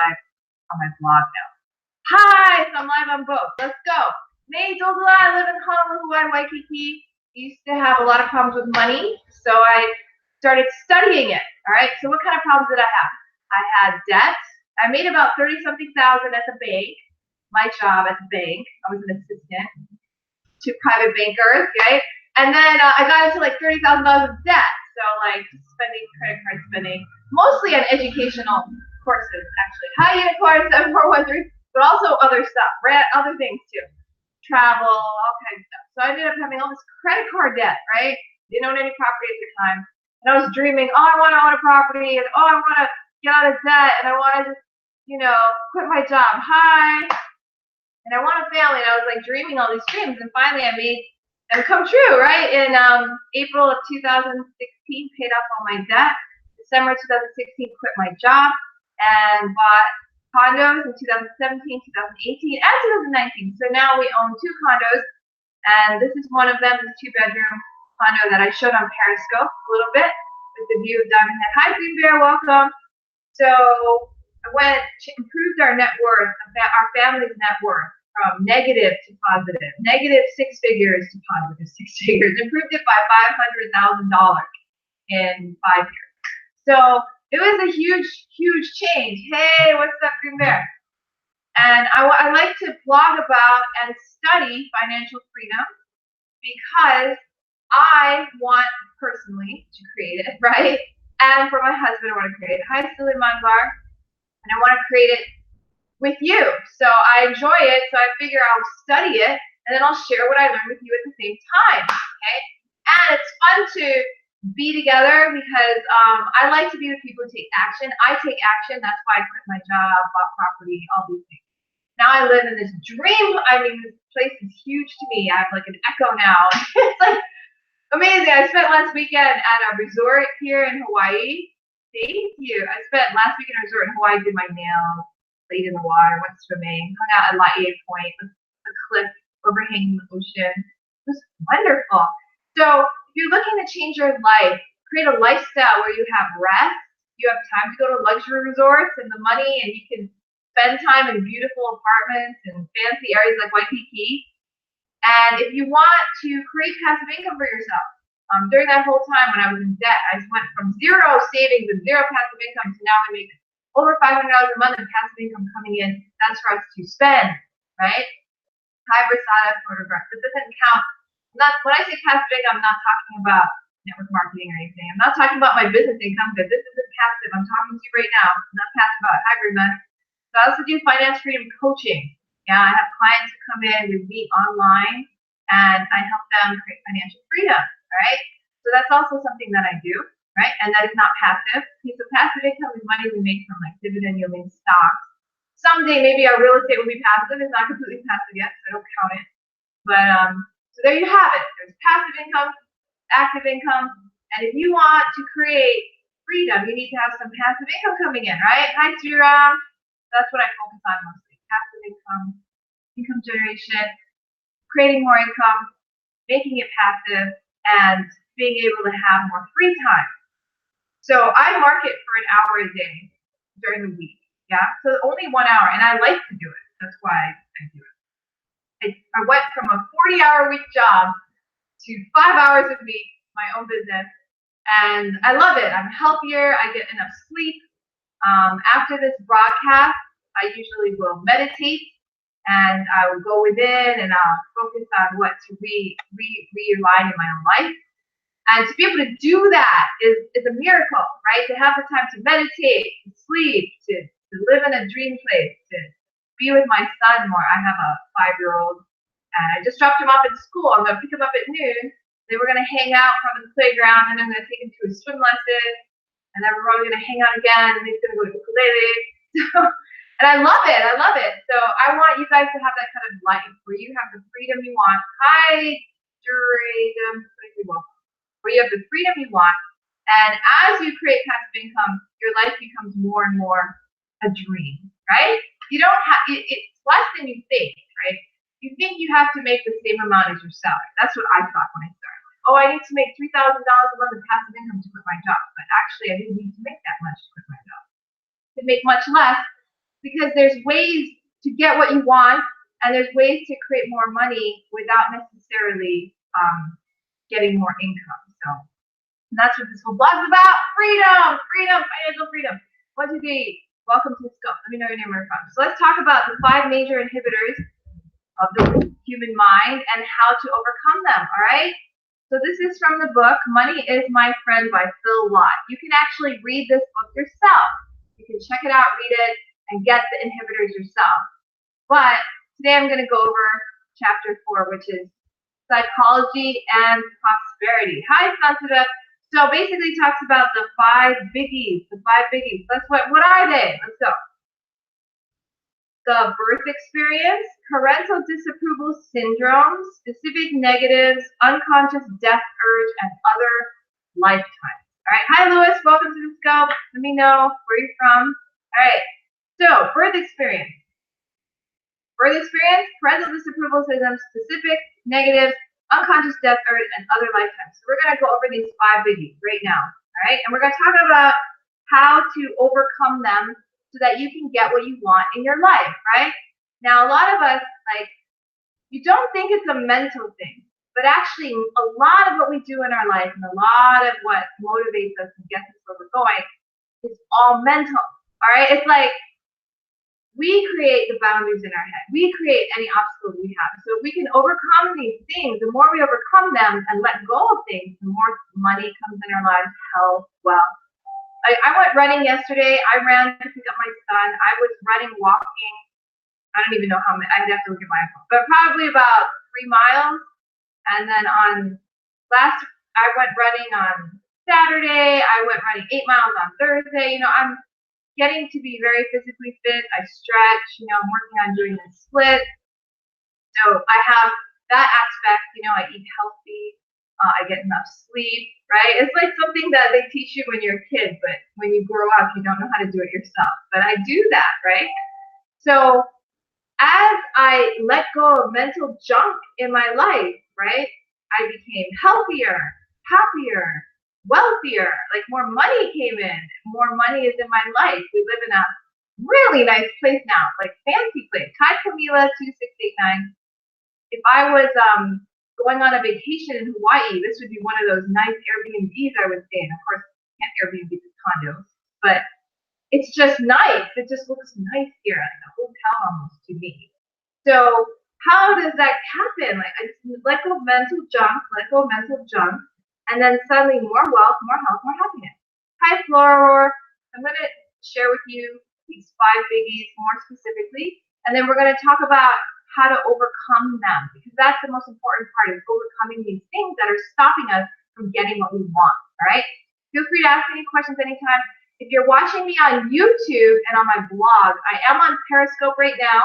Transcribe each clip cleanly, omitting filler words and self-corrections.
live on my blog now. Hi, so I'm live on both. Let's go. May Doldala, I live in Honolulu, Hawaii, Waikiki. Used to have a lot of problems with money, so I started studying it. All right, so what kind of problems did I have? I had debt. I made about 30-something thousand at the bank, my job at the bank. I was an assistant to private bankers, okay? And then I got into like $30,000 of debt. So like spending, credit card spending, mostly on educational courses, actually. High unit course, 7413, but also other stuff, right? Other things too. Travel, all kinds of stuff. So I ended up having all this credit card debt, right? Didn't own any property at the time. And I was dreaming, oh, I want to own a property, and oh, I want to get out of debt, and I want to just, quit my job. Hi. And I want a family, and I was like dreaming all these dreams, and finally I made them come true, right? In April of 2016, paid off all my debt. December 2016, quit my job and bought condos in 2017, 2018, and 2019. So now we own 2 condos, and this is one of them, this 2-bedroom condo that I showed on Periscope a little bit with the view of Diamond Head. Hi, Green Bear, welcome. So I improved our net worth, our family's net worth, from negative to positive, negative 6 figures to positive 6 figures, improved it by $500,000 in 5 years. So it was a huge, huge change. Hey, what's up, Green Bear? And I like to blog about and study financial freedom because I want personally to create it, right? And for my husband, I want to create it. Hi, Silly Manvar. And I want to create it with you. So I enjoy it, so I figure I'll study it, and then I'll share what I learned with you at the same time, okay? And it's fun to be together because I like to be with people who take action. I take action. That's why I quit my job, bought property, all these things. Now I live in this dream. I mean, this place is huge to me. I have like an echo now. It's like amazing. I spent last weekend at a resort here in Hawaii. Thank you. I spent last weekend at a resort in Hawaii, did my nails, played in the water, went swimming, hung out at Laie Point, a cliff overhanging the ocean. It was wonderful. So if you're looking to change your life, create a lifestyle where you have rest, you have time to go to luxury resorts and the money, and you can spend time in beautiful apartments and fancy areas like Waikiki. And if you want to create passive income for yourself, during that whole time when I was in debt, I just went from 0 savings and 0 passive income to now I make over $500 a month in passive income coming in. That's for us to spend, right? Hi, Versada photograph. This doesn't count. When I say passive income, I'm not talking about network marketing or anything. I'm not talking about my business income because this isn't passive. I'm talking to you right now. I'm not passive about it. Hi, Brima. So I also do finance freedom coaching. Yeah, I have clients who come in, we meet online, and I help them create financial freedom. Right? So that's also something that I do, right? And that is not passive. Okay, so passive income is money we make from like dividend yielding stocks. Someday maybe our real estate will be passive. It's not completely passive yet, so I don't count it. But so there you have it. There's passive income, active income, and if you want to create freedom, you need to have some passive income coming in, right? Hi, Sriram. That's what I focus on mostly. Passive income, income generation, creating more income, making it passive, and being able to have more free time. So I market for an hour a day during the week. Yeah, so only 1 hour, and I like to do it. That's why I do it. I went from a 40-hour week job to 5 hours a week, my own business, and I love it. I'm healthier. I get enough sleep. After this broadcast, I usually will meditate. And I will go within and I'll focus on what to realign in my own life. And to be able to do that is a miracle, right? To have the time to meditate, to sleep, to live in a dream place, to be with my son more. I have a 5-year-old, and I just dropped him off at school. I'm going to pick him up at noon. Then we're going to hang out from the playground, and I'm going to take him to a swim lesson. And then we're probably going to hang out again, and he's going to go to ukulele. And I love it. I love it. So I want you guys to have that kind of life where you have the freedom you want. Hi, Duradum. Where you have the freedom you want. And as you create passive income, your life becomes more and more a dream, right? You don't have, it's less than you think, right? You think you have to make the same amount as your salary. That's what I thought when I started. Oh, I need to make $3,000 a month in passive income to quit my job. But actually, I didn't need to make that much to quit my job. To make much less, because there's ways to get what you want, and there's ways to create more money without necessarily getting more income. So that's what this whole blog is about. Freedom, freedom, financial freedom. 1, 2, 3. Welcome to the scope. Let me know your name where you're from. So let's talk about the 5 major inhibitors of the human mind and how to overcome them. All right. So this is from the book Money is My Friend by Phil Lott. You can actually read this book yourself. You can check it out, read it, and get the inhibitors yourself. But today I'm going to go over chapter 4, which is psychology and prosperity. Hi, Sensitive. So basically, it talks about the 5 biggies. The 5 biggies. What are they? Let's go. The birth experience, parental disapproval syndrome, specific negatives, unconscious death urge, and other lifetimes. All right. Hi, Lewis. Welcome to the scope. Let me know where you're from. All right. So, birth experience. Birth experience, parental disapproval syndrome, specific negatives, unconscious death urge, and other lifetimes. So we're going to go over these 5 biggies right now. All right. And we're going to talk about how to overcome them so that you can get what you want in your life, right? Now, a lot of us, you don't think it's a mental thing, but actually a lot of what we do in our life and a lot of what motivates us and gets us where we're going is all mental, all right? It's like we create the boundaries in our head. We create any obstacles we have. So if we can overcome these things, the more we overcome them and let go of things, the more money comes in our lives, health, wealth. I went running yesterday. I ran to pick up my son. I was running, walking. I don't even know how many. I'd have to look at my phone, but probably about 3 miles. And then I went running on Saturday. I went running 8 miles on Thursday. I'm getting to be very physically fit. I stretch. I'm working on doing the split. So I have that aspect. I eat healthy. I get enough sleep, right? It's like something that they teach you when you're a kid, but when you grow up, you don't know how to do it yourself. But I do that, right? So as I let go of mental junk in my life, right, I became healthier, happier, wealthier, like more money came in, more money is in my life. We live in a really nice place now, like fancy place. Hi, Camila 2689. If I was going on a vacation in Hawaii, this would be one of those nice Airbnbs I would stay in. Of course, you can't Airbnb the condos, but it's just nice. It just looks nice here, like a hotel almost to me. So how does that happen? Like I just let go of mental junk, and then suddenly more wealth, more health, more happiness. Hi, Flora. I'm going to share with you these 5 biggies more specifically, and then we're going to talk about how to overcome them, because that's the most important part, is overcoming these things that are stopping us from getting what we want. All right. Feel free to ask any questions anytime. If you're watching me on YouTube and on my blog, I am on Periscope right now.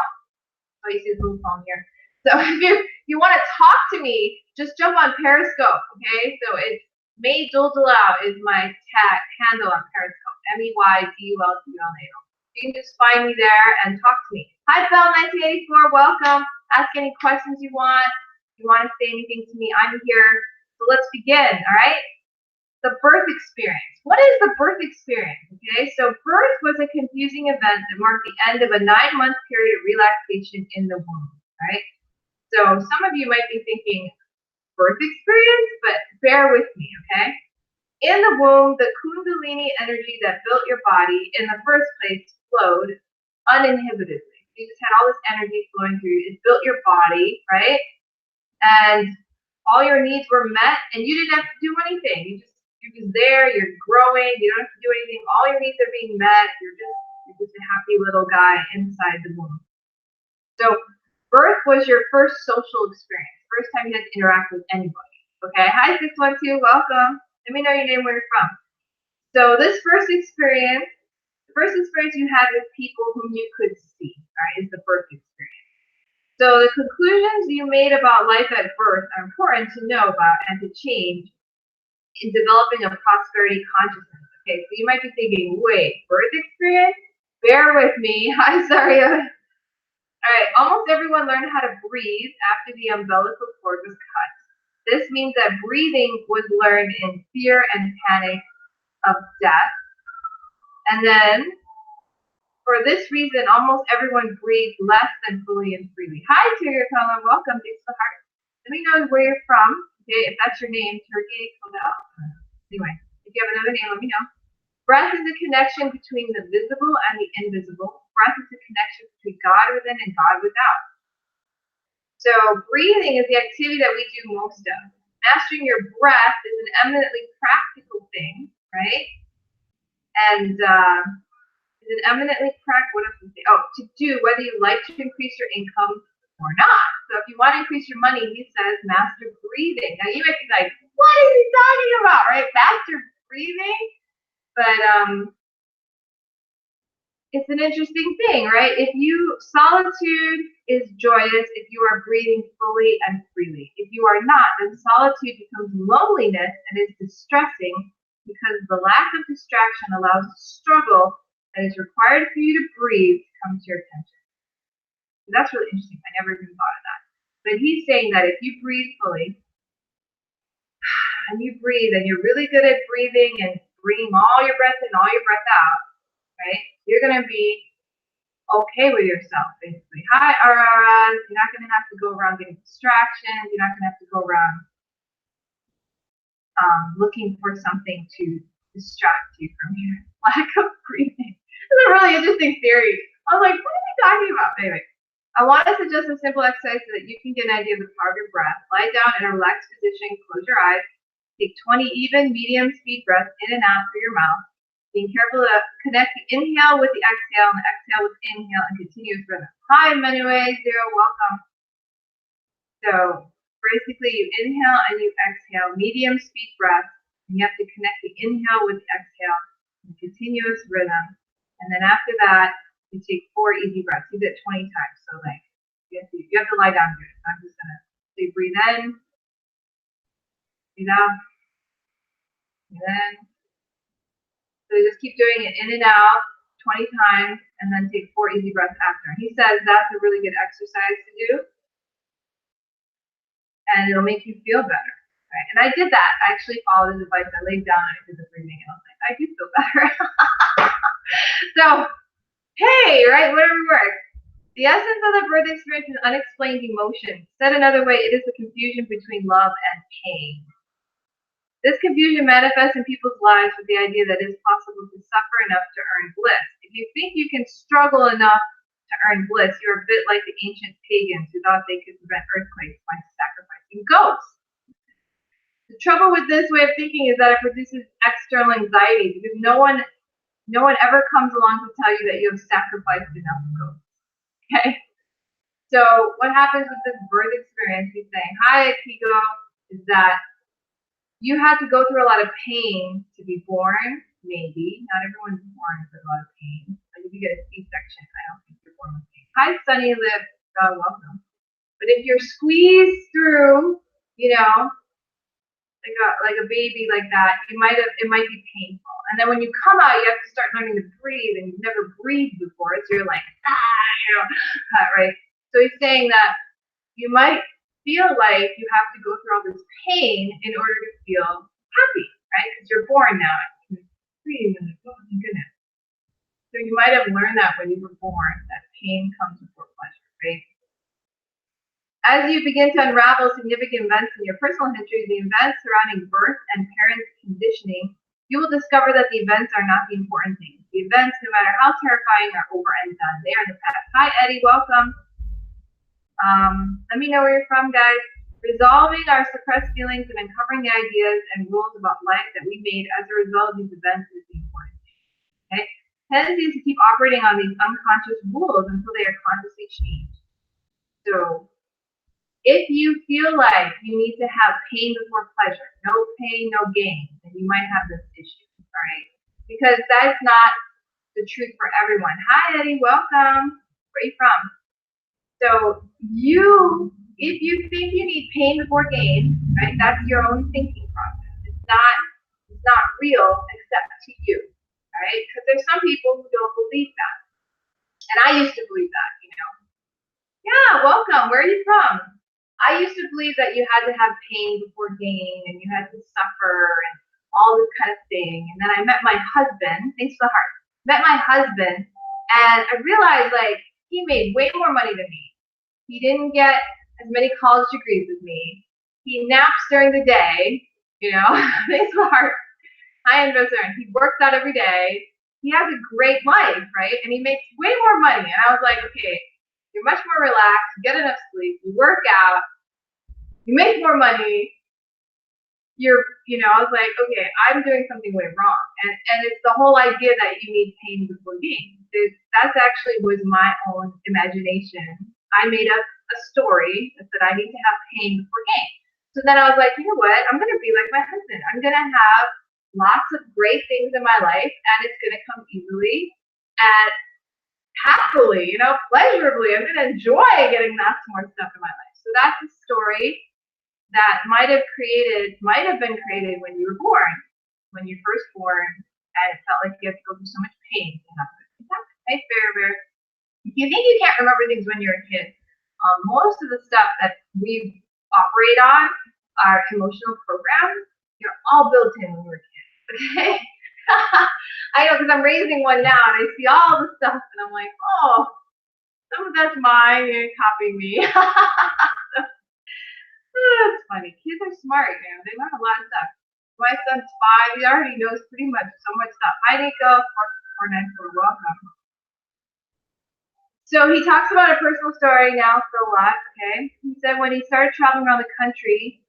Oh, you see this little phone here. So if you want to talk to me, just jump on Periscope, okay? So it's May Duldalau is my tag handle on Periscope. MEYDULDULAO. You can just find me there and talk to me. Hi, Bell1984. Welcome. Ask any questions you want. If you want to say anything to me, I'm here. So let's begin, all right? The birth experience. What is the birth experience? Okay, so birth was a confusing event that marked the end of a 9-month period of relaxation in the womb, right? So some of you might be thinking, birth experience, but bear with me, okay? In the womb, the Kundalini energy that built your body in the first place flowed uninhibitedly. You just had all this energy flowing through you. It built your body, right? And all your needs were met, and you didn't have to do anything. You're just there. You're growing. You don't have to do anything. All your needs are being met. You're just a happy little guy inside the womb. So birth was your first social experience. First time you had to interact with anybody. Okay. Hi, 612. Welcome. Let me know your name, where you're from. So this first experience, the first experience you had with people whom you could see, right, is the birth experience. So the conclusions you made about life at birth are important to know about and to change in developing a prosperity consciousness. Okay, so you might be thinking, wait, birth experience? Bear with me. Hi, Saria. All right, almost everyone learned how to breathe after the umbilical cord was cut. This means that breathing was learned in fear and panic of death. And then For this reason, almost everyone breathes less than fully and freely. Hi, Tigger Color. Welcome. Thanks for the heart. Let me know where you're from. Okay, if that's your name, Turkey. Anyway, if you have another name, let me know. Breath is a connection between the visible and the invisible. Breath is a connection between God within and God without. So breathing is the activity that we do most of. Mastering your breath is an eminently practical thing, right? And is an eminently practical, what else is it? Oh, to do whether you like to increase your income or not. So if you want to increase your money, he says master breathing. Now you might be like, what is he talking about, right? Master breathing? But it's an interesting thing, right? Solitude is joyous if you are breathing fully and freely. If you are not, then solitude becomes loneliness and is distressing because the lack of distraction allows the struggle that is required for you to breathe to come to your attention. So that's really interesting. I never even thought of that. But he's saying that if you breathe fully and you breathe and you're really good at breathing and bringing all your breath in, all your breath out, right? You're going to be okay with yourself, basically. Hi, Auroras. You're not going to have to go around getting distractions. You're not going to have to go around looking for something to distract you from your lack of breathing. It's a really interesting theory. I was like, what are you talking about? Anyway, I want to suggest a simple exercise so that you can get an idea of the power of your breath. Lie down in a relaxed position, close your eyes, take 20 even, medium speed breaths in and out through your mouth. Being careful to connect the inhale with the exhale and the exhale with the inhale and continuous rhythm. Hi, Manuel, Zero, welcome. So basically you inhale and you exhale, medium speed breath, and you have to connect the inhale with the exhale in continuous rhythm. And then after that, you take 4 easy breaths. You did it 20 times. So like you have to lie down here. So I'm just gonna say breathe in, breathe out, breathe in. So you just keep doing it in and out 20 times and then take 4 easy breaths after. He says that's a really good exercise to do. And it'll make you feel better. Right? And I did that. I actually followed his advice. I laid down and I did the breathing and I was like, I do feel better. So, hey, right, whatever works. The essence of the birth experience is unexplained emotion. Said another way, it is the confusion between love and pain. This confusion manifests in people's lives with the idea that it is possible to suffer enough to earn bliss. If you think you can struggle enough to earn bliss, you're a bit like the ancient pagans who thought they could prevent earthquakes by sacrificing goats. The trouble with this way of thinking is that it produces external anxiety because no one ever comes along to tell you that you have sacrificed enough goats. Okay? So what happens with this birth experience, he's saying, hi, Akiko, is that you had to go through a lot of pain to be born, maybe. Not everyone's born with a lot of pain. Like if you get a C-section, I don't think you're born with pain. Hi, Sunny Lip. Welcome. But if you're squeezed through, like a baby like that, it might be painful. And then when you come out, you have to start learning to breathe, and you've never breathed before, so you're like, right? So he's saying that you might feel like you have to go through all this pain in order to feel happy, right? Because you're born now. You can breathe, and oh my goodness. So you might have learned that when you were born, that pain comes before pleasure, right? As you begin to unravel significant events in your personal history, the events surrounding birth and parents' conditioning, you will discover that the events are not the important things. The events, no matter how terrifying, are over and done. They are the past. Hi, Eddie. Welcome. Let me know where you're from, guys. Resolving our suppressed feelings and uncovering the ideas and rules about life that we made as a result of these events is the important thing. Okay? Tendency is to keep operating on these unconscious rules until they are consciously changed. So, if you feel like you need to have pain before pleasure, no pain, no gain, then you might have this issue, all right? Because that's not the truth for everyone. Hi, Eddie, welcome. Where are you from? So if you think you need pain before gain, right, that's your own thinking process. It's not real except to you, all right? Because there's some people who don't believe that. And I used to believe that, Yeah, welcome. Where are you from? I used to believe that you had to have pain before gain and you had to suffer and all this kind of thing. And then I met my husband. Thanks for the heart. Met my husband And I realized, like, he made way more money than me. He didn't get as many college degrees as me. He naps during the day, you know, things are high-end restaurant. He works out every day. He has a great life, right? And he makes way more money. And I was like, okay, you're much more relaxed, you get enough sleep, you work out, you make more money. I was like, okay, I'm doing something way wrong. And it's the whole idea that you need pain before gain. That's actually was my own imagination. I made up a story that said I need to have pain before gain. So then I was like, you know what? I'm going to be like my husband. I'm going to have lots of great things in my life, and it's going to come easily and happily, pleasurably. I'm going to enjoy getting lots more stuff in my life. So that's a story that might have been created when you were born, when you first born, and it felt like you had to go through so much pain to have it. Hey, Bear. If you think you can't remember things when you're a kid, most of the stuff that we operate on, our emotional programs, you're all built in when you were a kid. Okay? I know, because I'm raising one now, and I see all the stuff, and I'm like, oh, some of that's mine. You're copying me. It's funny. Kids are smart, They learn a lot of stuff. My son's 5. He already knows pretty much so much stuff. Hi, Nico. Welcome. So he talks about a personal story now, so a lot, okay? He said when he started traveling around the country,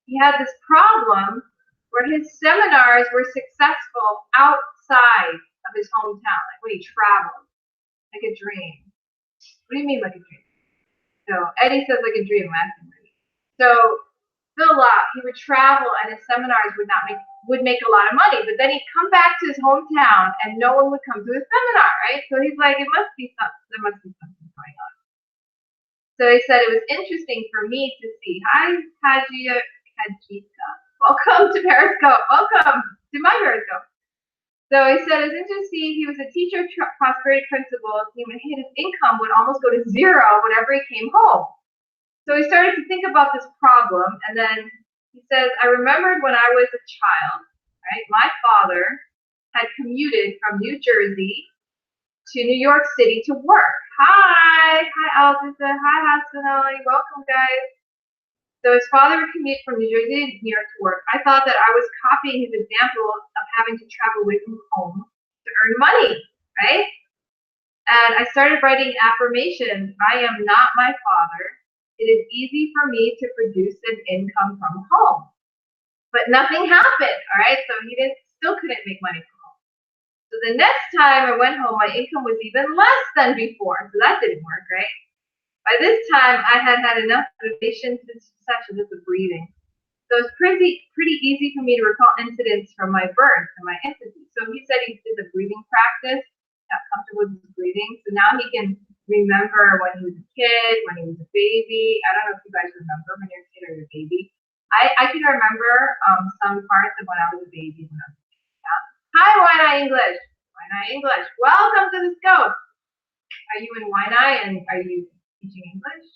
he had this problem where his seminars were successful outside of his hometown, like when he traveled, like a dream. What do you mean like a dream? So Eddie says like a dream, laughing. So Phil Locke, he would travel and his seminars would make a lot of money, but then he'd come back to his hometown and no one would come to his seminar, right? So he's like, there must be something going on. So he said it was interesting for me to see. Hi, Kajika. Welcome to Periscope. Welcome to my Periscope. So he said it was interesting to see he was a teacher of prosperity principles. His income would almost go to zero whenever he came home. So he started to think about this problem, and then he says, I remembered when I was a child, right? My father had commuted from New Jersey to New York City to work. Hi, Alvisa. Hi, Hassanali. Welcome, guys. So his father would commute from New Jersey to New York to work. I thought that I was copying his example of having to travel away from home to earn money, right? And I started writing affirmations. I am not my father. It is easy for me to produce an income from home. But nothing happened, all right? So he still couldn't make money from home. So the next time I went home, my income was even less than before. So that didn't work, right? By this time, I had enough motivation to succession with the breathing. So it's pretty easy for me to recall incidents from my birth and my infancy. So he said he did the breathing practice, got comfortable with his breathing. So now he can remember when he was a kid, when he was a baby. I don't know if you guys remember when you're a kid or you're a baby. I can remember some parts of when I was a baby. Hi, Waianae English. Waianae English. Welcome to the scope. Are you in Waianae and are you teaching English?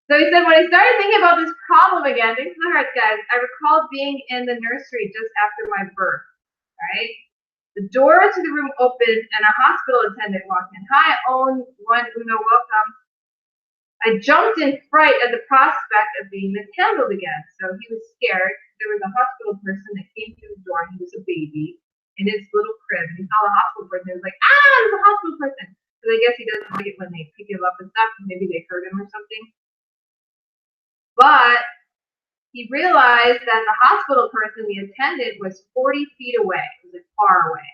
So he said, when I started thinking about this problem again, thanks for the hearts, guys, I recalled being in the nursery just after my birth, right? The door to the room opened and a hospital attendant walked in. Hi, Uno, welcome. I jumped in fright at the prospect of being mishandled again. So he was scared. There was a hospital person that came to his door. He was a baby in his little crib. And he saw the hospital person. He was like, there's a hospital person. So I guess he doesn't like it when they pick him up and stuff. Maybe they hurt him or something. But he realized that the hospital person, the attendant, was 40 feet away. It was like far away.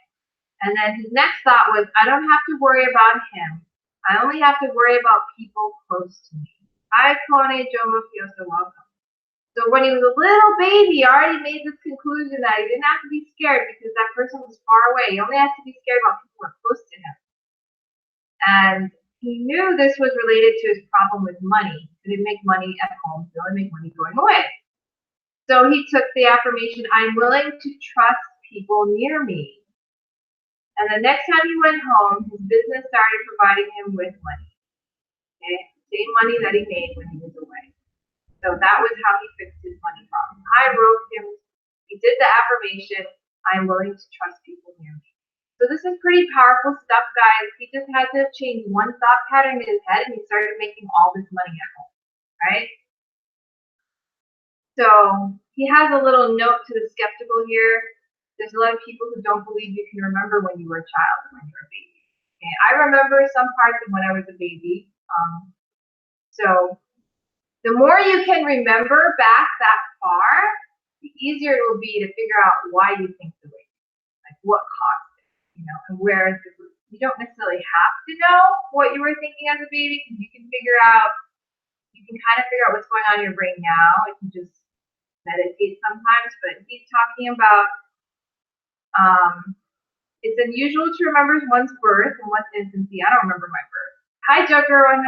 And then his next thought was, I don't have to worry about him. I only have to worry about people close to me. Hi, Connie Jomo Fiosa, welcome. So when he was a little baby, he already made this conclusion that he didn't have to be scared because that person was far away. He only has to be scared about people who are close to him. And he knew this was related to his problem with money. He didn't make money at home. He only make money going away. So he took the affirmation, I'm willing to trust people near me. And the next time he went home, his business started providing him with money. Okay? Same money that he made when he was away. So that was how he fixed his money problem. I wrote him, he did the affirmation, I'm willing to trust people near me. So this is pretty powerful stuff, guys. He just had to change one thought pattern in his head, and he started making all this money at home, right? So he has a little note to the skeptical here. There's a lot of people who don't believe you can remember when you were a child and when you were a baby. Okay, I remember some parts of when I was a baby. So the more you can remember back that far, the easier it will be to figure out why you think the way, like what caused it, and where is the root. You don't necessarily have to know what you were thinking as a baby, because you can kind of figure out what's going on in your brain now. It can just meditate sometimes, but he's talking about it's unusual to remember one's birth and one's infancy. I don't remember my birth. Hi, Joker 100.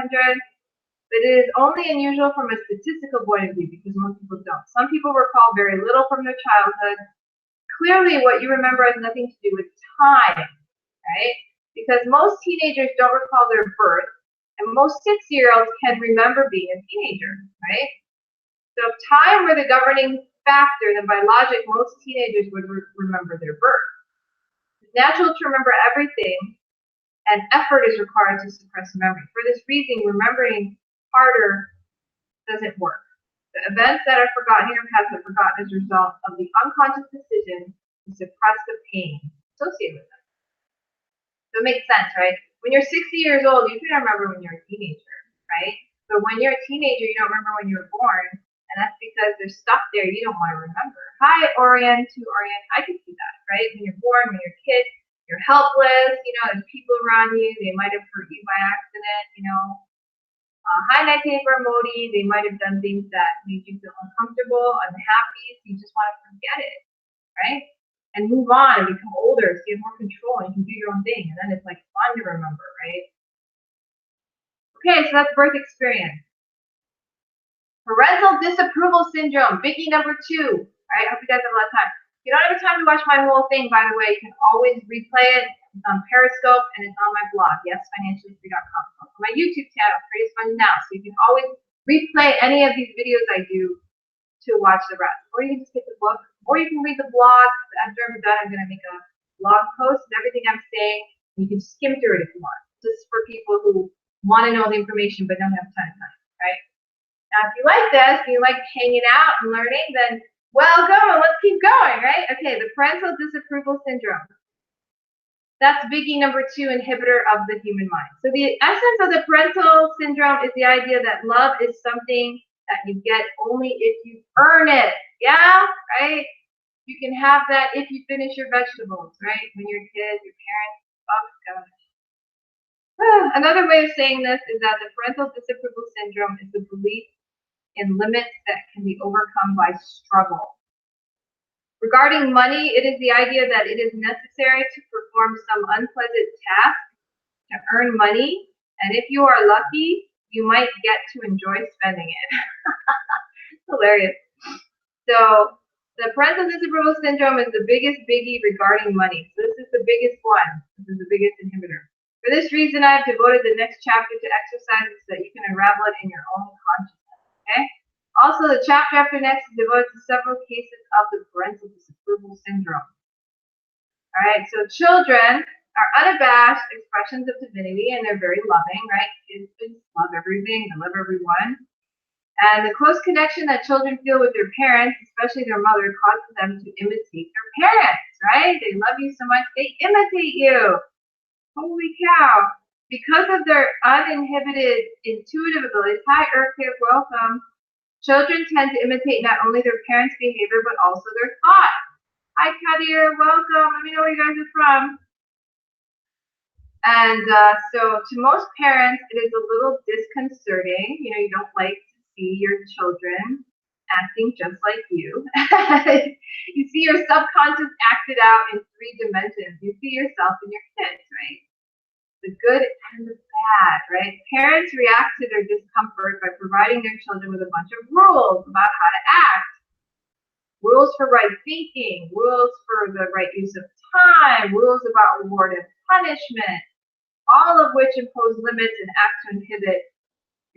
But it is only unusual from a statistical point of view, because most people don't. Some people recall very little from their childhood. Clearly, what you remember has nothing to do with time, right? Because most teenagers don't recall their birth, and most 6-year-olds can remember being a teenager, right? So if time were the governing factor, then by logic, most teenagers would remember their birth. It's natural to remember everything, and effort is required to suppress memory. For this reason, remembering harder doesn't work. The events that are forgotten in your past are forgotten as a result of the unconscious decision to suppress the pain associated with them. So it makes sense, right? When you're 60 years old, you can remember when you're a teenager, right? But when you're a teenager, you don't remember when you were born, and that's because there's stuff there you don't want to remember. Hi, Orion, I can see that, right? When you're born, when you're a kid, you're helpless, there's people around you, they might have hurt you by accident, Hi, Nightpaper Modi, they might have done things that made you feel uncomfortable, unhappy, so you just want to forget it, right? And move on and become older so you have more control and you can do your own thing, and then it's like fun to remember, right? Okay, so that's birth experience. Parental disapproval syndrome, biggie number 2. All right, I hope you guys have a lot of time. If you don't have time to watch my whole thing, by the way, you can always replay it. It's on Periscope and it's on my blog, yesfinanciallyfree.com. On my YouTube channel, Freest Fund Now. So you can always replay any of these videos I do to watch the rest. Or you can just get the book, or you can read the blog. After I'm done, I'm going to make a blog post with everything I'm saying. You can skim through it if you want. Just for people who want to know the information but don't have time, right? Now, if you like this, you like hanging out and learning, then welcome and let's keep going, right? Okay, the parental disapproval syndrome. That's biggie number 2, inhibitor of the human mind. So the essence of the parental syndrome is the idea that love is something that you get only if you earn it. Yeah, right? You can have that if you finish your vegetables, right? When you're a kid, your parents, oh gosh. Another way of saying this is that the parental disapproval syndrome is the belief in limits that can be overcome by struggle. Regarding money, it is the idea that it is necessary to perform some unpleasant task to earn money, and if you are lucky, you might get to enjoy spending it. Hilarious. So the parental disapproval syndrome is the biggest biggie regarding money. So this is the biggest one. This is the biggest inhibitor. For this reason, I've devoted the next chapter to exercises so that you can unravel it in your own consciousness. Okay? Also, the chapter after next is devoted to several cases of the parental disapproval syndrome. All right, so children are unabashed expressions of divinity, and they're very loving, right? Kids love everything, they love everyone. And the close connection that children feel with their parents, especially their mother, causes them to imitate their parents, right? They love you so much, they imitate you. Holy cow. Because of their uninhibited intuitive abilities, hi, Urkiv, welcome. Children tend to imitate not only their parents' behavior, but also their thoughts. Hi, Kadir, welcome. Let me know where you guys are from. And so to most parents, it is a little disconcerting. You don't like to see your children acting just like you. You see your subconscious acted out in 3 dimensions. You see yourself and your kids, right? The good and the bad, right? Parents react to their discomfort by providing their children with a bunch of rules about how to act. Rules for right thinking, rules for the right use of time, rules about reward and punishment, all of which impose limits and act to inhibit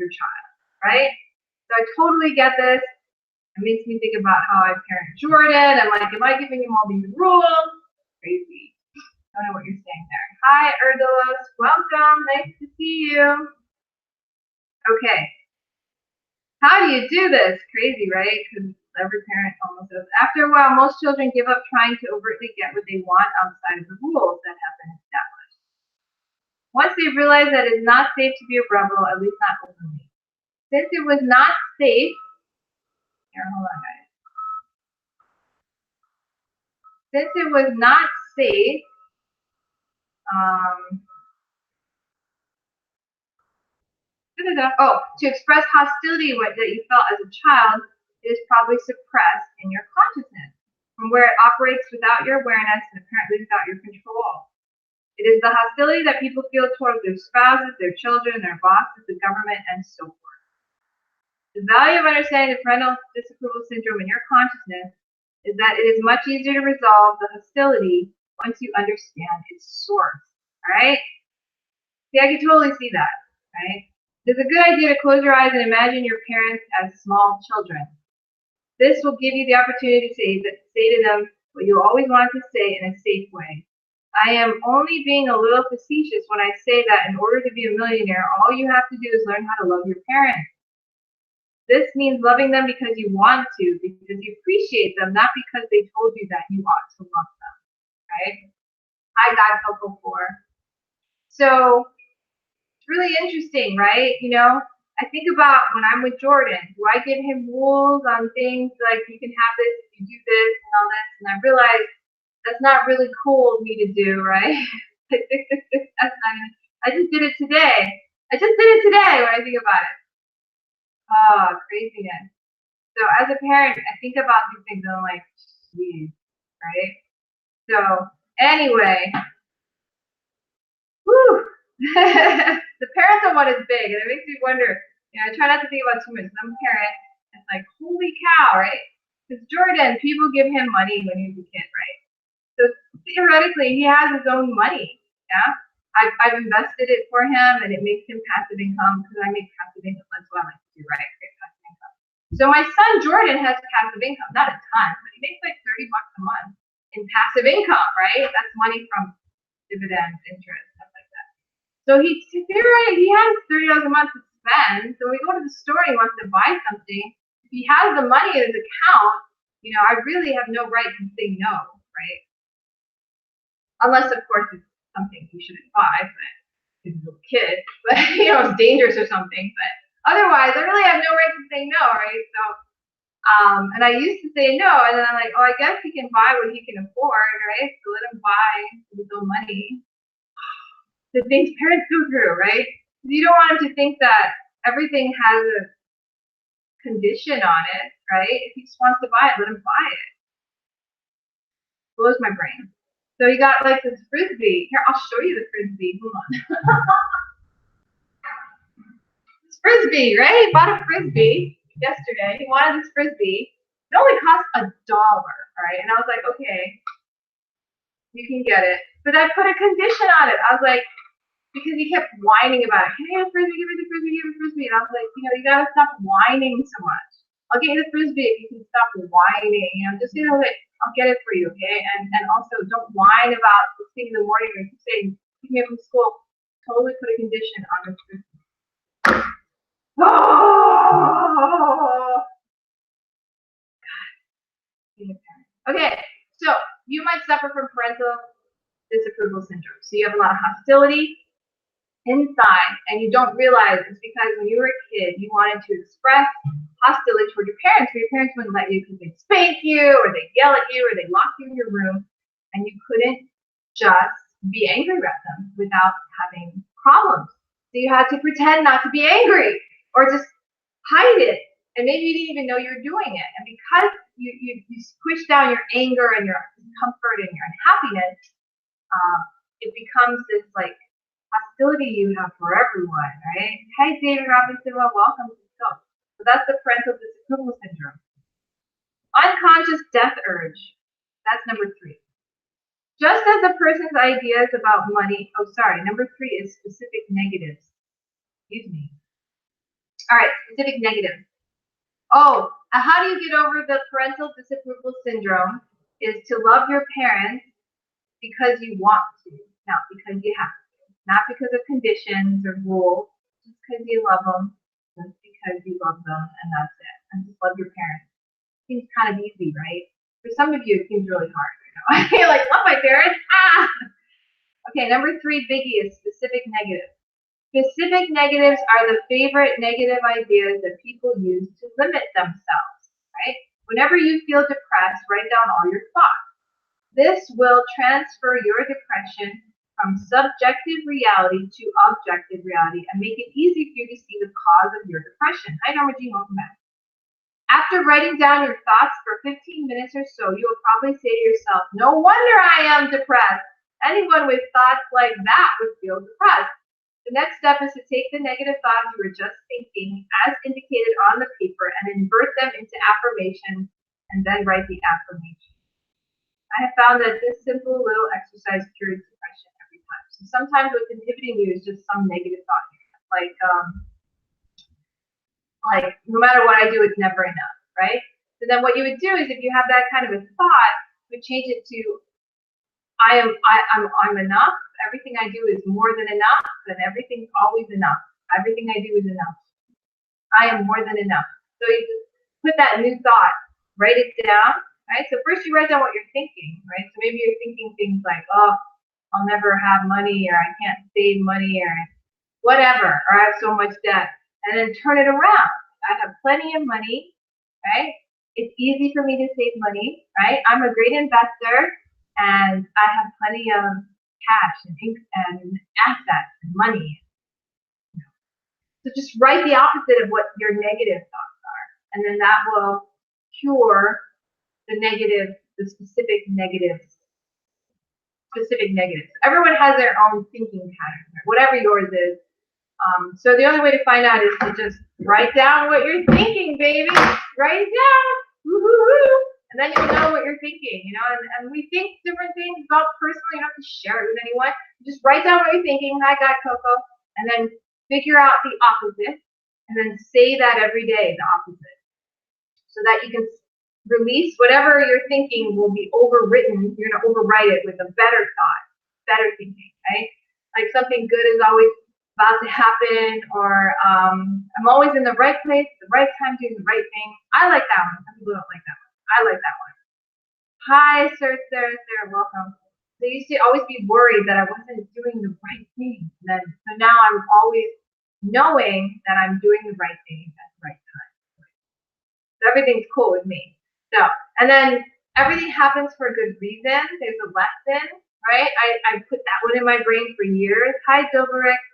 your child, right? So I totally get this. It makes me think about how I parent Jordan. I'm like, am I giving him all these rules? Crazy. I don't know what you're saying there. Hi, Erdolos. Welcome. Nice to see you. Okay. How do you do this? Crazy, right? Because every parent almost does. After a while, most children give up trying to overtly get what they want outside of the rules that have been established. Once they realize that it is not safe to be a rebel, at least not openly. Since it was not safe, here, hold on, guys. Since it was not safe, to express hostility that you felt as a child, it is probably suppressed in your consciousness, from where it operates without your awareness and apparently without your control. It is the hostility that people feel towards their spouses, their children, their bosses, the government, and so forth. The value of understanding the parental disapproval syndrome in your consciousness is that it is much easier to resolve the hostility once you understand its source. Alright? See, I can totally see that. Right? It's a good idea to close your eyes and imagine your parents as small children. This will give you the opportunity to say to them what you always wanted to say in a safe way. I am only being a little facetious when I say that in order to be a millionaire, all you have to do is learn how to love your parents. This means loving them because you want to, because you appreciate them, not because they told you that you ought to love them. Right? Hi, God, Coco 4. So, it's really interesting, right? You know, I think about when I'm with Jordan, do I give him rules on things like you can have this if you do this and all this? And I realize that's not really cool of me to do, right? I just did it today. When I think about it. Oh, craziness. So as a parent, I think about these things and I'm like, geez, right? So anyway, whew. The parental one is big, and it makes me wonder. You know, I try not to think about too much. I'm a parent. It's like, holy cow, right? Because Jordan, people give him money when he was a kid, right? So theoretically, he has his own money. Yeah, I've invested it for him, and it makes him passive income because I make passive income. That's what I like to do, right? Create passive income. So my son Jordan has passive income, not a ton, but he makes like $30 a month in passive income, right? That's money from dividends, interest, stuff like that. So he has $30 a month to spend. So we go to the store and he wants to buy something. If he has the money in his account, you know, I really have no right to say no, right? Unless, of course, it's something he shouldn't buy, but he's a little kid, but you know, it's dangerous or something. But otherwise, I really have no right to say no, right? So, and I used to say no, and then I'm like, oh, I guess he can buy what he can afford, right? So let him buy with his own money. The things parents go through, right? You don't want him to think that everything has a condition on it, right? If he just wants to buy it, let him buy it. Blows my brain. So he got like this frisbee. Here, I'll show you the frisbee. Hold on. This frisbee, right? He bought a frisbee yesterday. He wanted this frisbee. It only cost $1, right? And I was like, okay, you can get it. But I put a condition on it. I was like, because he kept whining about it. Can I have a frisbee? Give me the frisbee, give me the frisbee. And I was like, you know, you gotta stop whining so much. I'll get you the frisbee if you can stop whining. You know, just, you know, like, I'll get it for you, okay? And also don't whine about the thing in the morning or saying, pick me up from school. Totally put a condition on the frisbee. Oh! Okay, so you might suffer from parental disapproval syndrome. So you have a lot of hostility inside, and you don't realize it's because when you were a kid, you wanted to express hostility toward your parents, but your parents wouldn't let you because they'd spank you, or they'd yell at you, or they'd lock you in your room, and you couldn't just be angry at them without having problems. So you had to pretend not to be angry, or just hide it, and maybe you didn't even know you were doing it. And because you push down your anger and your discomfort and your unhappiness, it becomes this like hostility you have for everyone, right? Hey, David Robinson, well, welcome to the show. So that's the parental disapproval syndrome. Unconscious death urge. That's number 3. Just as a person's ideas about money, number 3 is specific negatives. Excuse me. All right, specific negatives. Oh, how do you get over the parental disapproval syndrome? Is to love your parents because you want to, not because you have to. Not because of conditions or rules, just because you love them, just because you love them, and that's it. And just love your parents. Seems kind of easy, right? For some of you, it seems really hard. I feel like, love my parents. Ah! Okay, number 3 biggie is specific negatives. Specific negatives are the favorite negative ideas that people use to limit themselves, right? Whenever you feel depressed, write down all your thoughts. This will transfer your depression from subjective reality to objective reality and make it easy for you to see the cause of your depression. Hi, Norma Jean, welcome back. After writing down your thoughts for 15 minutes or so, you will probably say to yourself, no wonder I am depressed. Anyone with thoughts like that would feel depressed. The next step is to take the negative thoughts you were just thinking, as indicated on the paper, and invert them into affirmations, and then write the affirmation. I have found that this simple little exercise cures depression every time. So sometimes what's inhibiting you is just some negative thought, like no matter what I do, it's never enough, right? So then what you would do is, if you have that kind of a thought, you would change it to I'm enough. Everything I do is more than enough, and everything's always enough. Everything I do is enough. I am more than enough. So you just put that new thought, write it down, right? So first you write down what you're thinking, right? So maybe you're thinking things like, oh, I'll never have money, or I can't save money, or whatever, or I have so much debt. And then turn it around. I have plenty of money, right? It's easy for me to save money, right? I'm a great investor, and I have plenty of cash and assets and money. So just write the opposite of what your negative thoughts are, and then that will cure the specific negatives. Everyone has their own thinking pattern, whatever yours is. So the only way to find out is to just write down what you're thinking, baby. Write it down. Woo-hoo-hoo. And then you'll know what you're thinking, and we think different things about personally. You don't have to share it with anyone. Just write down what you're thinking. Hi, God, Coco. And then figure out the opposite. And then say that every day, the opposite. So that you can release whatever you're thinking will be overwritten. You're going to overwrite it with a better thought, better thinking, right? Like something good is always about to happen, or I'm always in the right place, the right time, doing the right thing. I like that one. Some people don't like that one. I like that one. Hi, Sarah, welcome. So I used to always be worried that I wasn't doing the right thing. So now I'm always knowing that I'm doing the right thing at the right time. So everything's cool with me. So, and then everything happens for a good reason. There's a lesson, right? I put that one in my brain for years. Hi, Doberick.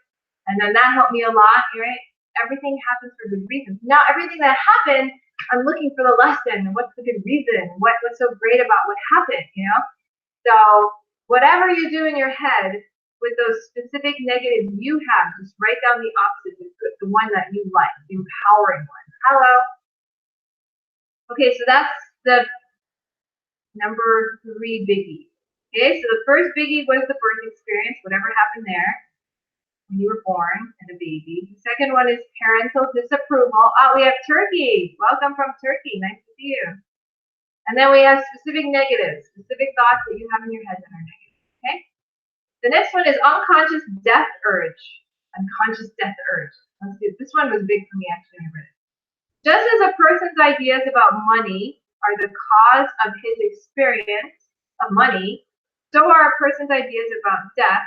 And then that helped me a lot, right? Everything happens for good reasons. Now, everything that happened, I'm looking for the lesson. What's the good reason? What's so great about what happened, So whatever you do in your head with those specific negatives you have, just write down the opposite, the one that you like, the empowering one. Hello. Okay, so that's the number 3 biggie. Okay, so the first biggie was the birth experience, whatever happened there when you were born and a baby. The second one is parental disapproval. Oh, we have Turkey. Welcome from Turkey. Nice to see you. And then we have specific negatives, specific thoughts that you have in your head that are negative. Okay? The next one is unconscious death urge. Unconscious death urge. Let's see. This one was big for me, actually, when I read it. Just as a person's ideas about money are the cause of his experience of money, so are a person's ideas about death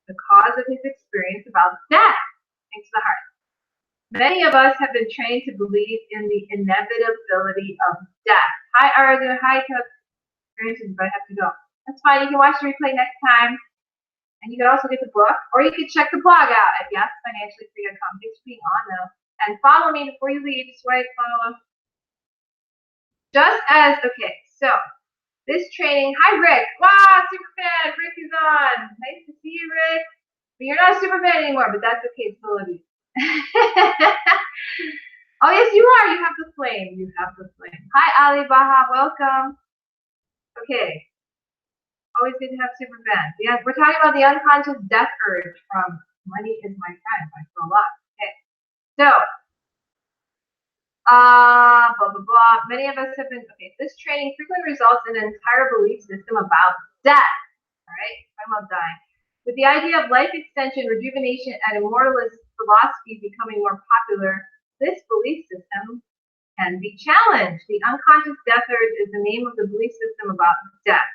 the cause of his experience about death. Thanks to the heart. Many of us have been trained to believe in the inevitability of death. Hi, Arzu. Hi, Coach. But I have to go. That's fine. You can watch the replay next time. And you can also get the book, or you can check the blog out at yesfinanciallyfree.com. Thanks for being on, though. And follow me before you leave. Just write follow. Okay, so this training, hi Rick. Wow, super fan. Rick is on. Nice to see you, Rick. But you're not a super fan anymore, but that's okay. It's still love you. Oh, yes, you are. You have the flame. Hi, Ali Baha. Welcome. Okay. Always good to have super fans. Yes, we're talking about the unconscious death urge from Money is My Friend by Phil Lott. Okay. So, Blah, blah, blah. Many of us have been, okay, this training frequently results in an entire belief system about death, all right? I'm about dying. With the idea of life extension, rejuvenation, and immortalist philosophy becoming more popular, this belief system can be challenged. The unconscious death urge is the name of the belief system about death.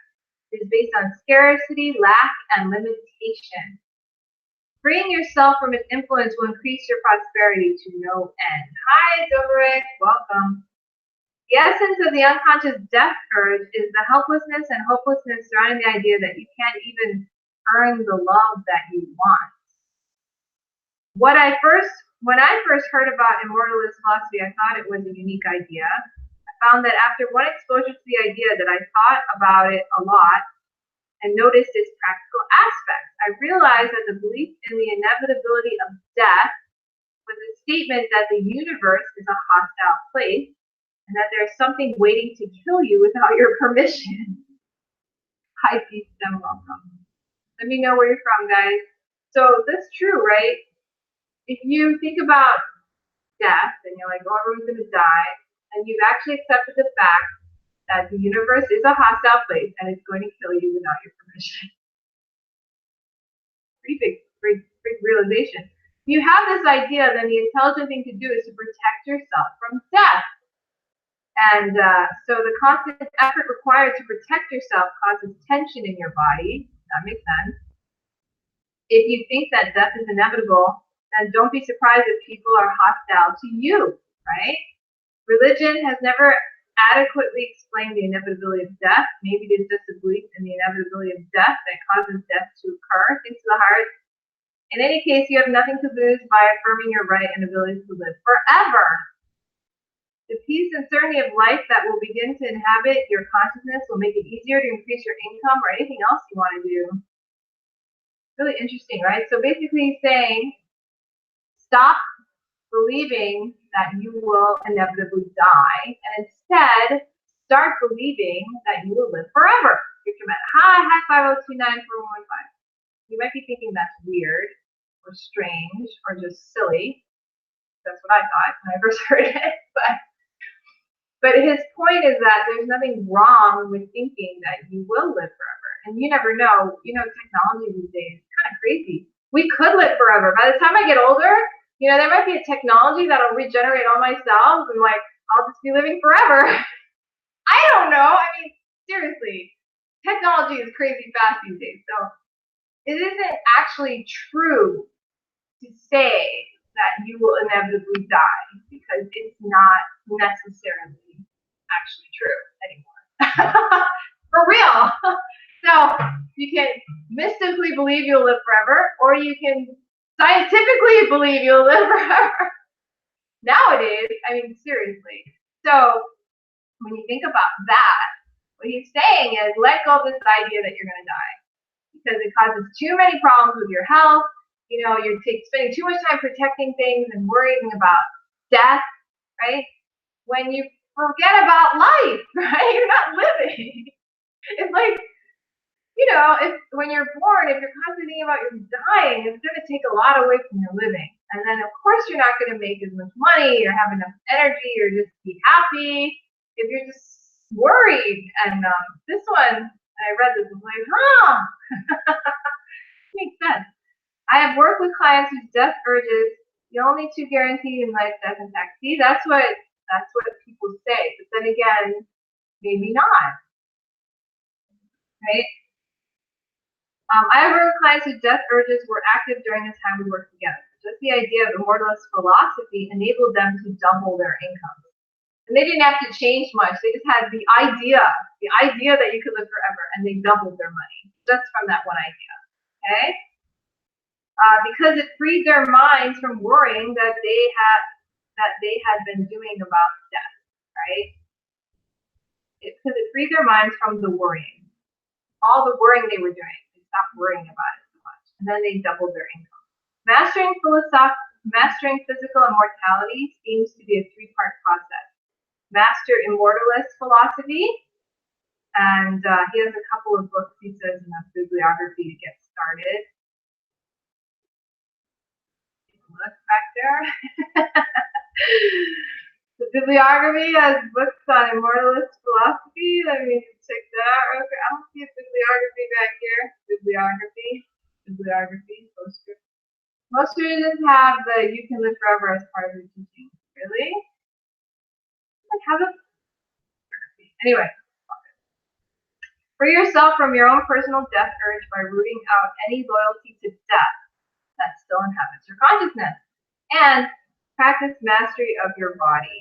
It is based on scarcity, lack, and limitation. Freeing yourself from its influence will increase your prosperity to no end. Hi, Dobrik. Welcome. The essence of the unconscious death urge is the helplessness and hopelessness surrounding the idea that you can't even earn the love that you want. When I first heard about immortalist philosophy, I thought it was a unique idea. I found that after one exposure to the idea that I thought about it a lot and noticed its practical aspects, I realized that the belief in the inevitability of death was a statement that the universe is a hostile place and that there's something waiting to kill you without your permission. Hi, peace and welcome. Let me know where you're from, guys. So that's true, right? If you think about death and you're like, oh, everyone's going to die, and you've actually accepted the fact that the universe is a hostile place and it's going to kill you without your permission. Pretty big realization. If you have this idea, then the intelligent thing to do is to protect yourself from death. And so the constant effort required to protect yourself causes tension in your body. That makes sense. If you think that death is inevitable, then don't be surprised if people are hostile to you, right? Religion has never adequately explained the inevitability of death. Maybe it is just a belief in the inevitability of death that causes death to occur. Think to the heart. In any case, you have nothing to lose by affirming your right and ability to live forever. The peace and certainty of life that will begin to inhabit your consciousness will make it easier to increase your income or anything else you want to do. Really interesting, right? So basically saying, stop believing that you will inevitably die, and instead start believing that you will live forever. Hi, 50294115. You might be thinking that's weird or strange or just silly. That's what I thought when I first heard it. But his point is that there's nothing wrong with thinking that you will live forever. And you never know. You know, technology these days is kind of crazy. We could live forever. By the time I get older, you know, there might be a technology that'll regenerate all my cells and like I'll just be living forever. I don't know. I mean, seriously, technology is crazy fast these days. So it isn't actually true to say that you will inevitably die because it's not necessarily actually true anymore. For real. So you can mystically believe you'll live forever, or you can scientifically believe you'll live forever. Nowadays, I mean, seriously. So when you think about that, what he's saying is let go of this idea that you're going to die because it causes too many problems with your health. You know, you're spending too much time protecting things and worrying about death, right? When you forget about life, right? You're not living. It's like, you know, when you're born, if you're constantly thinking about you're dying, it's going to take a lot away from your living. And then, of course, you're not going to make as much money or have enough energy or just be happy if you're just worried. And this one, I read this, was like, makes sense. I have worked with clients whose death urges, the only two guaranteed in life, death and tax. See, that's what people say. But then again, maybe not. Right? I have worked with clients whose death urges were active during the time we worked together. Just the idea of immortalist philosophy enabled them to double their income. And they didn't have to change much. They just had the idea that you could live forever, and they doubled their money just from that one idea. Okay? Because it freed their minds from worrying that they had been doing about death, right? Because it freed their minds from the worrying. All the worrying they were doing, they stopped worrying about it so much. And then they doubled their income. Mastering physical immortality seems to be a three-part process. Master immortalist philosophy, and he has a couple of books he says in the bibliography to get started. Look back there. The bibliography has books on immortalist philosophy. Let me check that out real quick. I don't see a bibliography back here. Bibliography, postscript. Most religions have the "you can live forever" as part of their teaching. Really? Like how the anyway. Free yourself from your own personal death urge by rooting out any loyalty to death that still inhabits your consciousness. And practice mastery of your body.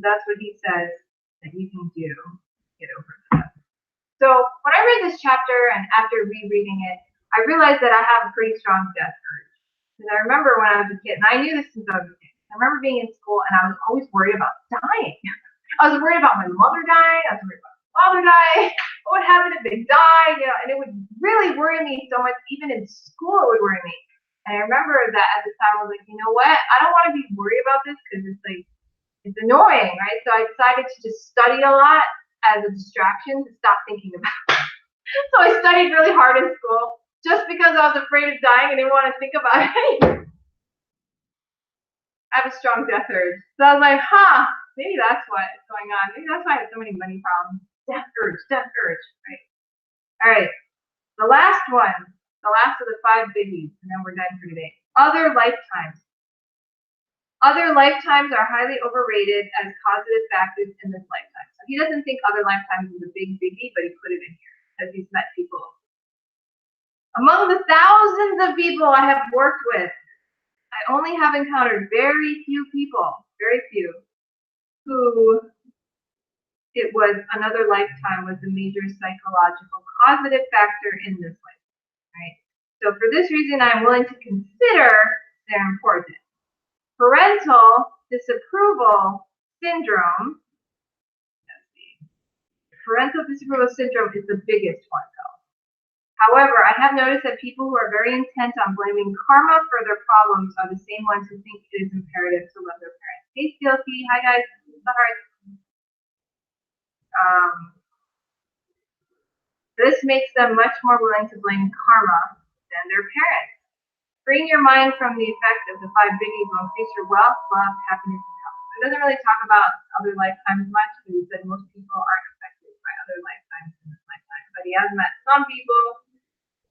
That's what he says that you can do to get over death. So when I read this chapter and after rereading it, I realized that I have a pretty strong death urge. Because I remember when I was a kid, and I knew this since I was a kid. I remember being in school and I was always worried about dying. I was worried about my mother dying. I was worried about my father dying. What would happen if they died? You know, and it would really worry me so much. Even in school, it would worry me. And I remember that at the time, I was like, you know what? I don't want to be worried about this because it's like, it's annoying, right? So I decided to just study a lot as a distraction to stop thinking about it. So I studied really hard in school just because I was afraid of dying and didn't want to think about it anymore. I have a strong death urge. So I was like, maybe that's what's going on. Maybe that's why I have so many money problems. Death urge, right? All right, the last one. The last of the 5 biggies, and then we're done for today. Other lifetimes. Other lifetimes are highly overrated as causative factors in this lifetime. So he doesn't think other lifetimes is a big biggie, but he put it in here because he's met people. Among the thousands of people I have worked with, I only have encountered very few people, who it was another lifetime was the major psychological causative factor in this lifetime. Right? So for this reason, I'm willing to consider they're important. Parental disapproval syndrome. Parental disapproval syndrome is the biggest one, though. However, I have noticed that people who are very intent on blaming karma for their problems are the same ones who think it is imperative to love their parents. Hey, Steelkey. Hi, guys. This is the heart. This makes them much more willing to blame karma than their parents. Freeing your mind from the effect of the 5 biggies will increase your wealth, love, happiness, and health. It doesn't really talk about other lifetimes much because he said most people aren't affected by other lifetimes in this lifetime. But he has met some people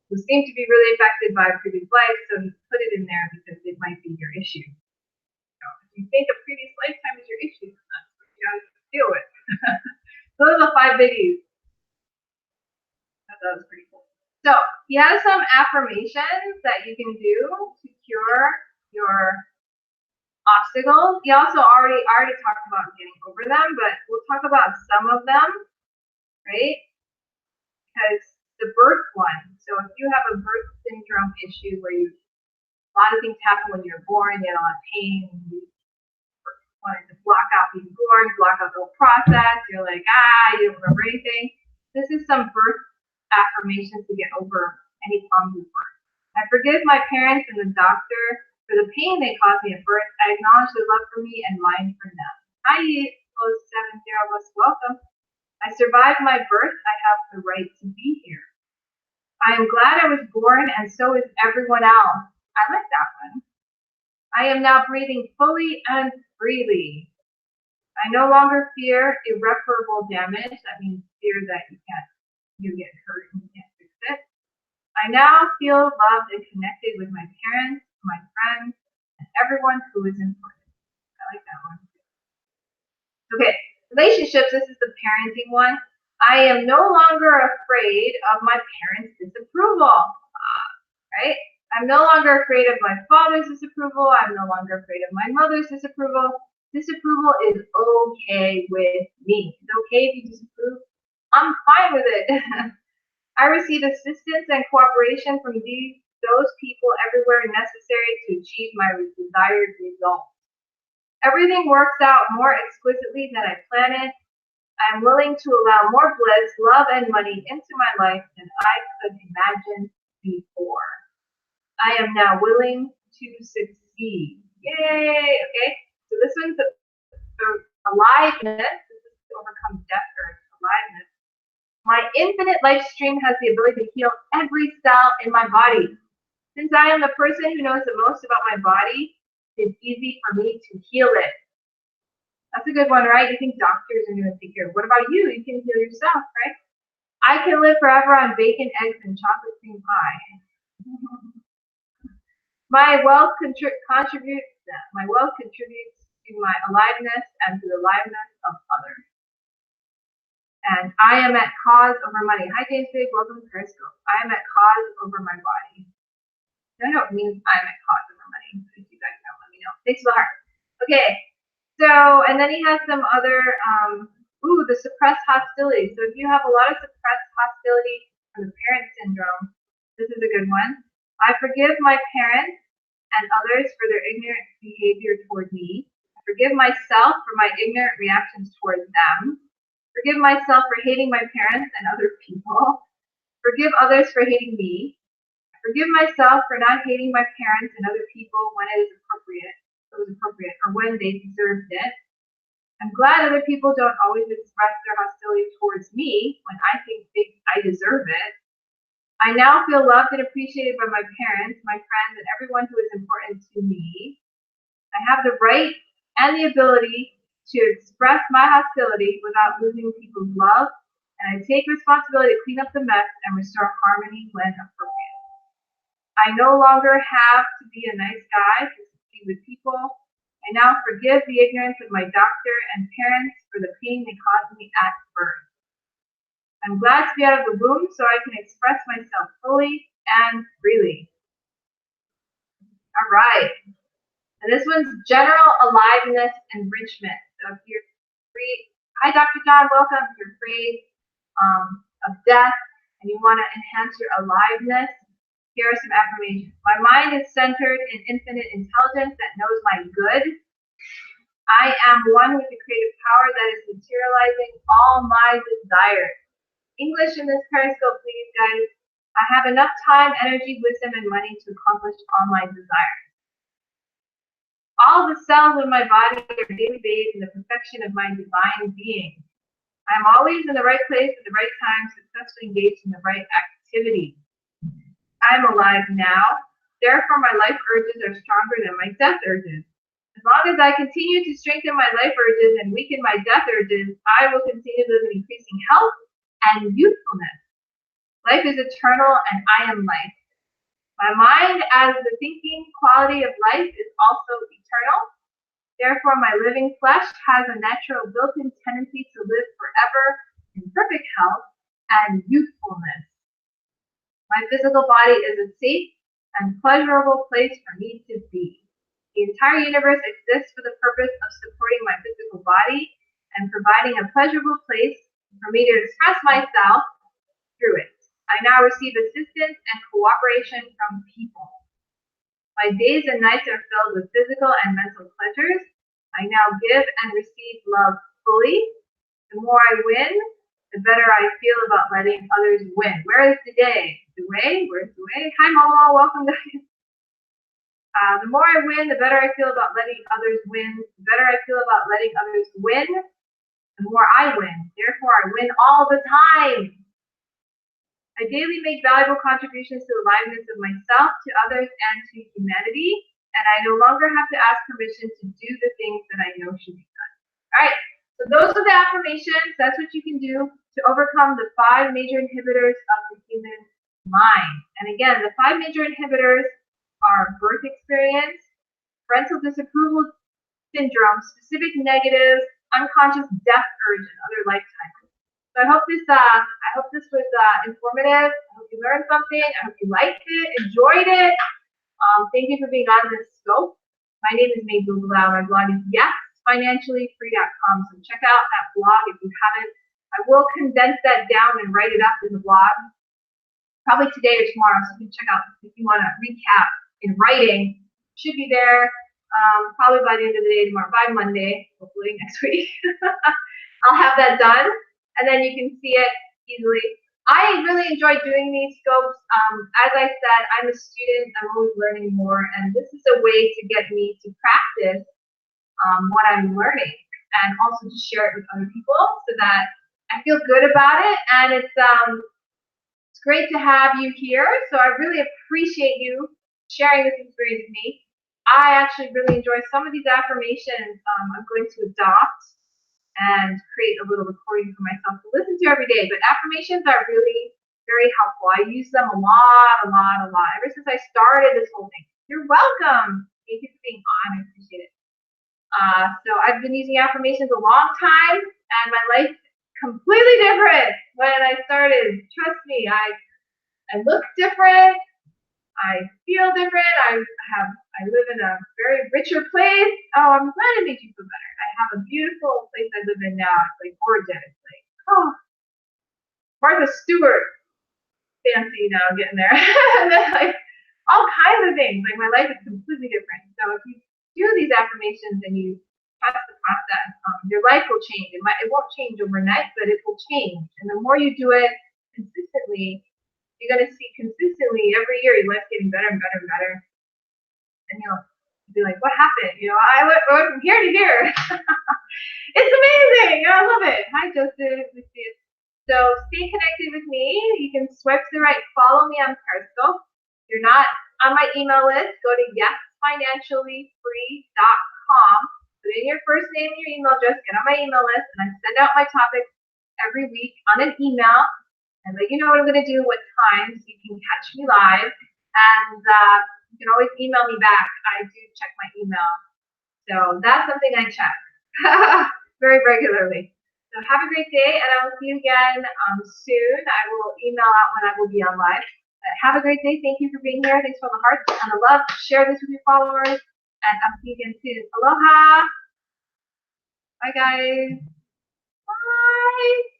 who seem to be really affected by a previous life, so he put it in there because it might be your issue. So if you think a previous lifetime is your issue, that's what you have to deal with. Those are the 5 biggies. That was pretty cool. So he has some affirmations that you can do to cure your obstacles. He also already talked about getting over them, but we'll talk about some of them, right? Because the birth one. So if you have a birth syndrome issue where a lot of things happen when you're born, you get a lot of pain, you wanted to block out being born, block out the whole process, you're like, you don't remember anything. This is some birth affirmations to get over any problems with birth. I forgive my parents and the doctor for the pain they caused me at birth. I acknowledge their love for me and mine for them. Hi, 070, welcome. I survived my birth. I have the right to be here. I am glad I was born, and so is everyone else. I like that one. I am now breathing fully and freely. I no longer fear irreparable damage. That means fear that you get hurt and you can't fix it. I now feel loved and connected with my parents, my friends, and everyone who is important. I like that one. Okay, relationships. This is the parenting one. I am no longer afraid of my parents' disapproval. Right? I'm no longer afraid of my father's disapproval. I'm no longer afraid of my mother's disapproval. Disapproval is okay with me. It's okay if you disapprove. I'm fine with it. I receive assistance and cooperation from those people everywhere necessary to achieve my desired results. Everything works out more exquisitely than I planned it. I am willing to allow more bliss, love, and money into my life than I could imagine before. I am now willing to succeed. Yay! Okay, so this one's the aliveness. This is to overcome death urge. Aliveness. My infinite life stream has the ability to heal every cell in my body. Since I am the person who knows the most about my body, it's easy for me to heal it. That's a good one, right? You think doctors are going to take care of. What about you? You can heal yourself, right? I can live forever on bacon, eggs, and chocolate cream pie. My wealth contributes to my aliveness and to the aliveness of others. And I am at cause over money. Hi, James Big. Welcome to Periscope. I am at cause over my body. I don't know what it means I'm at cause over money. If you guys know, let me know. Thanks for the heart. Okay. So, and then he has some other, the suppressed hostility. So if you have a lot of suppressed hostility from the parent syndrome, this is a good one. I forgive my parents and others for their ignorant behavior toward me. I forgive myself for my ignorant reactions towards them. Forgive myself for hating my parents and other people. Forgive others for hating me. Forgive myself for not hating my parents and other people when it was appropriate, or when they deserved it. I'm glad other people don't always express their hostility towards me when I think I deserve it. I now feel loved and appreciated by my parents, my friends, and everyone who is important to me. I have the right and the ability to express my hostility without losing people's love, and I take responsibility to clean up the mess and restore harmony when appropriate. I no longer have to be a nice guy to succeed with people. I now forgive the ignorance of my doctor and parents for the pain they caused me at birth. I'm glad to be out of the womb so I can express myself fully and freely. All right. And this one's general aliveness enrichment. So if you're free, hi Dr. John, welcome. If you're free of death and you want to enhance your aliveness, here are some affirmations. My mind is centered in infinite intelligence that knows my good. I am one with the creative power that is materializing all my desires. English in this Periscope, please, guys. I have enough time, energy, wisdom, and money to accomplish all my desires. All the cells of my body are daily bathed in the perfection of my divine being. I am always in the right place at the right time, successfully engaged in the right activity. I am alive now. Therefore, my life urges are stronger than my death urges. As long as I continue to strengthen my life urges and weaken my death urges, I will continue to live in increasing health and youthfulness. Life is eternal, and I am life. My mind, as the thinking quality of life, is also eternal. Therefore, my living flesh has a natural built-in tendency to live forever in perfect health and youthfulness. My physical body is a safe and pleasurable place for me to be. The entire universe exists for the purpose of supporting my physical body and providing a pleasurable place for me to express myself through it. I now receive assistance and cooperation from people. My days and nights are filled with physical and mental pleasures. I now give and receive love fully. The more I win, the better I feel about letting others win. Where is Dewey? Where's Dewey? Hi, Momo. Welcome, guys. The more I win, the better I feel about letting others win. The better I feel about letting others win, the more I win. Therefore, I win all the time. I daily make valuable contributions to the aliveness of myself, to others, and to humanity, and I no longer have to ask permission to do the things that I know should be done. All right, so those are the affirmations. That's what you can do to overcome the 5 major inhibitors of the human mind. And again, the 5 major inhibitors are birth experience, parental disapproval syndrome, specific negatives, unconscious death urge, and other lifetimes. So I hope this was informative. I hope you learned something. I hope you liked it, enjoyed it. Thank you for being on this scope. My name is May Dugalau. My blog is yesfinanciallyfree.com. So check out that blog if you haven't. I will condense that down and write it up in the blog, probably today or tomorrow. So you can check out if you want to recap in writing. Should be there probably by the end of the day tomorrow, by Monday, hopefully next week. I'll have that done. And then you can see it easily. I really enjoy doing these scopes. As I said, I'm a student. I'm always learning more. And this is a way to get me to practice what I'm learning and also to share it with other people so that I feel good about it. And it's great to have you here. So I really appreciate you sharing this experience with me. I actually really enjoy some of these affirmations. I'm going to adopt and create a little recording for myself to listen to every day. But affirmations are really very helpful. I use them a lot, ever since I started this whole thing. You're welcome. Thank you for being on. I appreciate it. So I've been using affirmations a long time, and my life completely different when I started. Trust me, I look different. I feel different. I live in a very richer place. Oh, I'm glad it made you feel better. I have a beautiful place I live in now. It's like gorgeous. It's like, oh, Martha Stewart fancy now getting there. And then like all kinds of things. Like my life is completely different. So if you do these affirmations and you trust the process, your life will change. It won't change overnight, but it will change. And the more you do it consistently, you're going to see consistently every year your life's getting better and better and better. And you'll be like, what happened? You know, I went from here to here. It's amazing. I love it. Hi, Joseph. So stay connected with me. You can swipe to the right. Follow me on Periscope. If you're not on my email list, go to yesfinanciallyfree.com. Put in your first name and your email address. Get on my email list, and I send out my topics every week on an email and let you know what I'm going to do, what time, so you can catch me live. And you can always email me back. I do check my email. So that's something I check very regularly. So have a great day, and I will see you again soon. I will email out when I will be on live. Have a great day. Thank you for being here. Thanks for the hearts and the love. Share this with your followers, and I'll see you again soon. Aloha. Bye, guys. Bye.